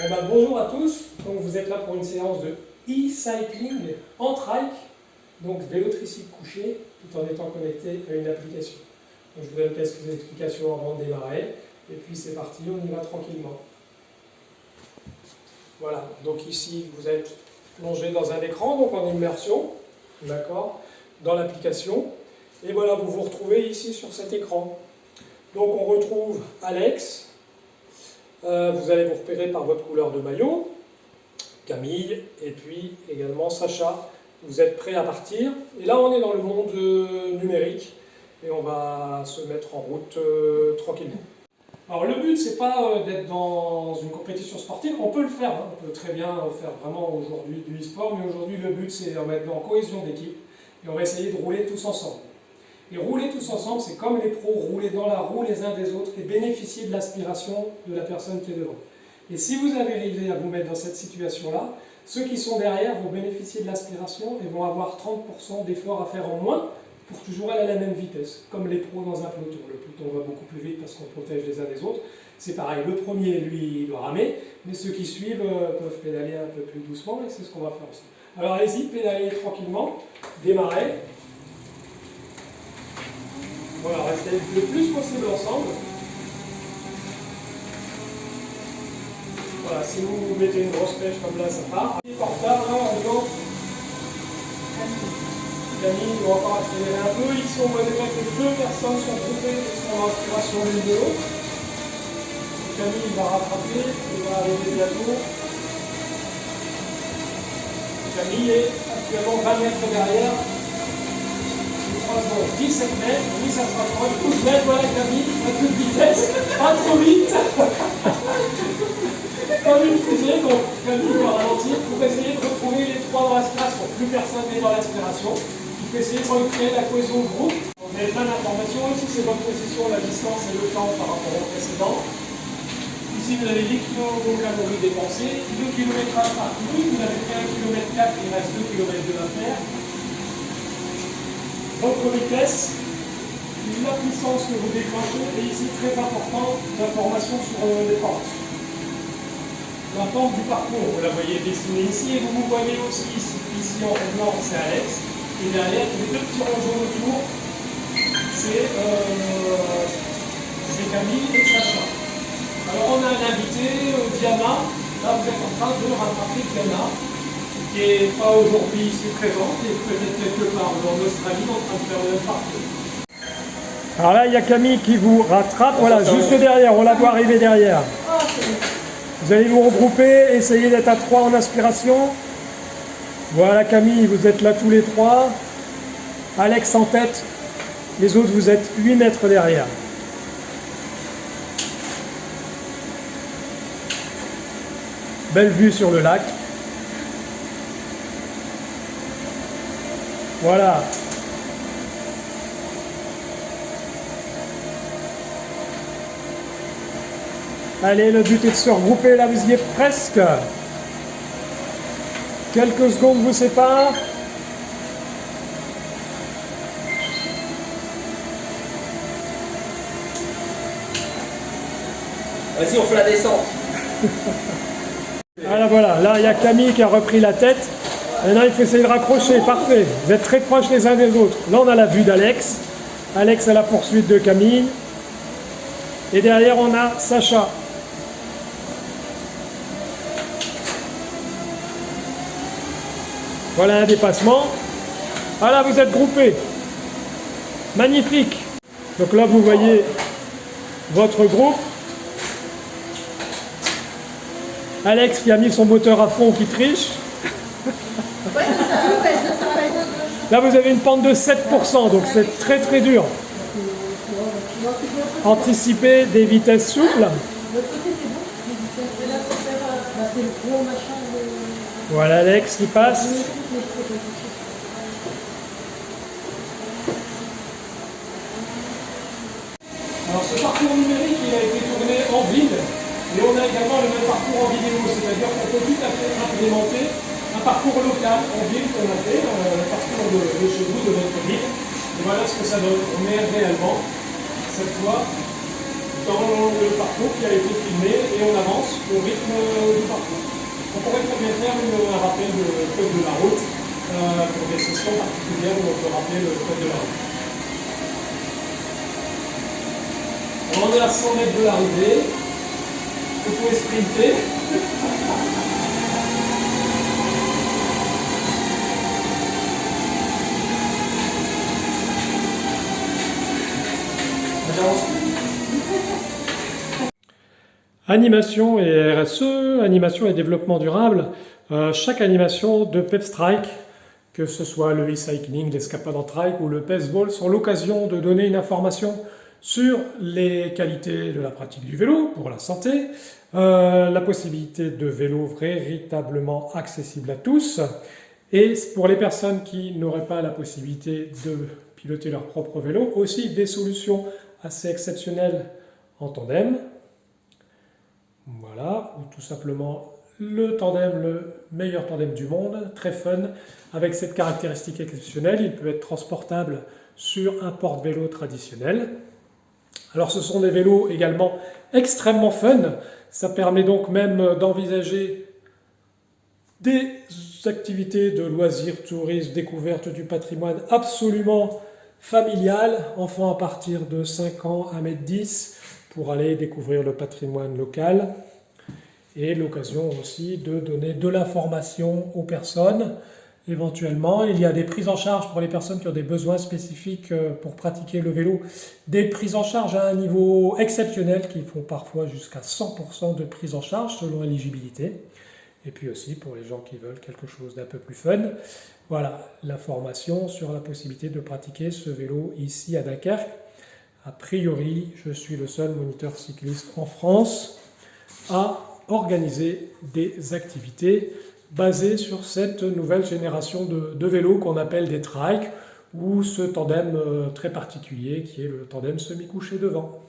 Bon ben, bonjour à tous, donc vous êtes là pour une séance de e-cycling en trike, donc vélo tricycle couché tout en étant connecté à une application. Donc, je vous donne quelques explications avant de démarrer et puis c'est parti, on y va tranquillement. Voilà, donc ici vous êtes plongé dans un écran, donc en immersion, d'accord, dans l'application, et voilà, vous vous retrouvez ici sur cet écran. Donc on retrouve Alex. Vous allez vous repérer par votre couleur de maillot, Camille, et puis également Sacha. Vous êtes prêts à partir. Et là, on est dans le monde numérique et on va se mettre en route tranquillement. Alors le but, c'est pas d'être dans une compétition sportive. On peut le faire, hein. On peut très bien faire vraiment aujourd'hui du e-sport, mais aujourd'hui, le but, c'est de mettre en cohésion d'équipe et on va essayer de rouler tous ensemble. Et rouler tous ensemble, c'est comme les pros, rouler dans la roue les uns des autres et bénéficier de l'aspiration de la personne qui est devant. Et si vous arrivez à vous mettre dans cette situation-là, ceux qui sont derrière vont bénéficier de l'aspiration et vont avoir 30% d'efforts à faire en moins pour toujours aller à la même vitesse, comme les pros dans un peloton. Le peloton va beaucoup plus vite parce qu'on protège les uns des autres. C'est pareil, le premier, lui, il doit ramer, mais ceux qui suivent peuvent pédaler un peu plus doucement et c'est ce qu'on va faire aussi. Alors allez-y, pédalez tranquillement, démarrez. Voilà, restez le plus possible ensemble. Voilà, si vous mettez une grosse pêche comme là, ça part. Portable, là, en disant, Camille doit encore accélérer un peu. Ici, on voit déjà que deux personnes sont groupées et sont en inspiration l'une de l'autre. Camille va rattraper, il va arriver bientôt. Camille est actuellement 20 mètres derrière. 17 mètres, oui ça se rapproche, 12 mètres, voilà Camille, à toute vitesse, pas trop vite, comme une fusée, donc Camille va ralentir pour essayer de retrouver les trois dans l'aspiration. Plus personne n'est dans l'aspiration, il faut essayer de recréer la cohésion de groupe. Vous avez plein d'informations, ici c'est votre position, la distance et le temps par rapport au précédent. Ici vous avez les kilocalories dépensées, 2 km parcouru, vous avez fait 1 km 4, il reste 2 km à faire. Votre vitesse, la puissance que vous déclenchez, et ici très important, l'information sur les pentes. La pente du parcours, vous la voyez dessinée ici, et vous vous voyez aussi ici en blanc, c'est Alex, et derrière, les deux petits ronds jaunes autour, c'est Camille et Sacha. Alors on a un invité, Diana, là vous êtes en train de rattraper Diana, qui n'est pas aujourd'hui ici présente, et peut-être quelque part en Australie en train de faire le même parcours. Alors là, il y a Camille qui vous rattrape, voilà, juste derrière, on la voit arriver derrière. Vous allez vous regrouper, essayer d'être à 3 en aspiration. Voilà Camille, vous êtes là tous les 3. Alex en tête, les autres vous êtes 8 mètres derrière. Belle vue sur le lac. Voilà. Allez, le but est de se regrouper, là vous y êtes presque. Quelques secondes vous séparent. Vas-y, on fait la descente. Voilà, là il y a Camille qui a repris la tête. Maintenant, il faut essayer de raccrocher, parfait. Vous êtes très proches les uns des autres. Là, on a la vue d'Alex. Alex à la poursuite de Camille. Et derrière, on a Sacha. Voilà un dépassement. Ah là, vous êtes groupés. Magnifique. Donc là, vous voyez votre groupe. Alex qui a mis son moteur à fond, qui triche. Là, vous avez une pente de 7%, donc c'est très très dur. Anticipez des vitesses souples. Voilà Alex qui passe. Alors ce parcours numérique, il a été tourné en ville, et on a également le même parcours en vidéo, c'est-à-dire qu'on peut tout à fait implémenter un parcours local en ville qu'on a fait, le parcours de chez vous, de votre ville. Et voilà ce que ça donne. On est réellement, cette fois, dans le parcours qui a été filmé et on avance au rythme du parcours. faire un rappel de code de la route pour des sessions particulières où on peut rappeler le code de la route. On est à 100 mètres de l'arrivée. Vous pouvez sprinter. Animation et RSE, animation et développement durable. Chaque animation de PepStrike, que ce soit le e-cycling, l'escapade en trike ou le PepsBall, sont l'occasion de donner une information sur les qualités de la pratique du vélo pour la santé, la possibilité de vélo véritablement accessible à tous, et pour les personnes qui n'auraient pas la possibilité de piloter leur propre vélo, aussi des solutions assez exceptionnelles en tandem. Voilà, ou tout simplement le tandem, le meilleur tandem du monde, très fun, avec cette caractéristique exceptionnelle, il peut être transportable sur un porte-vélo traditionnel. Alors ce sont des vélos également extrêmement fun, ça permet donc même d'envisager des activités de loisirs, tourisme, découverte du patrimoine absolument familial, enfants à partir de 5 ans à 1m10 pour aller découvrir le patrimoine local et l'occasion aussi de donner de l'information aux personnes. Éventuellement, il y a des prises en charge pour les personnes qui ont des besoins spécifiques pour pratiquer le vélo, des prises en charge à un niveau exceptionnel qui font parfois jusqu'à 100% de prise en charge selon l'éligibilité. Et puis aussi pour les gens qui veulent quelque chose d'un peu plus fun. Voilà, l'information sur la possibilité de pratiquer ce vélo ici à Dunkerque. A priori, je suis le seul moniteur cycliste en France à organiser des activités basées sur cette nouvelle génération de vélos qu'on appelle des trikes, ou ce tandem très particulier qui est le tandem semi-couché devant.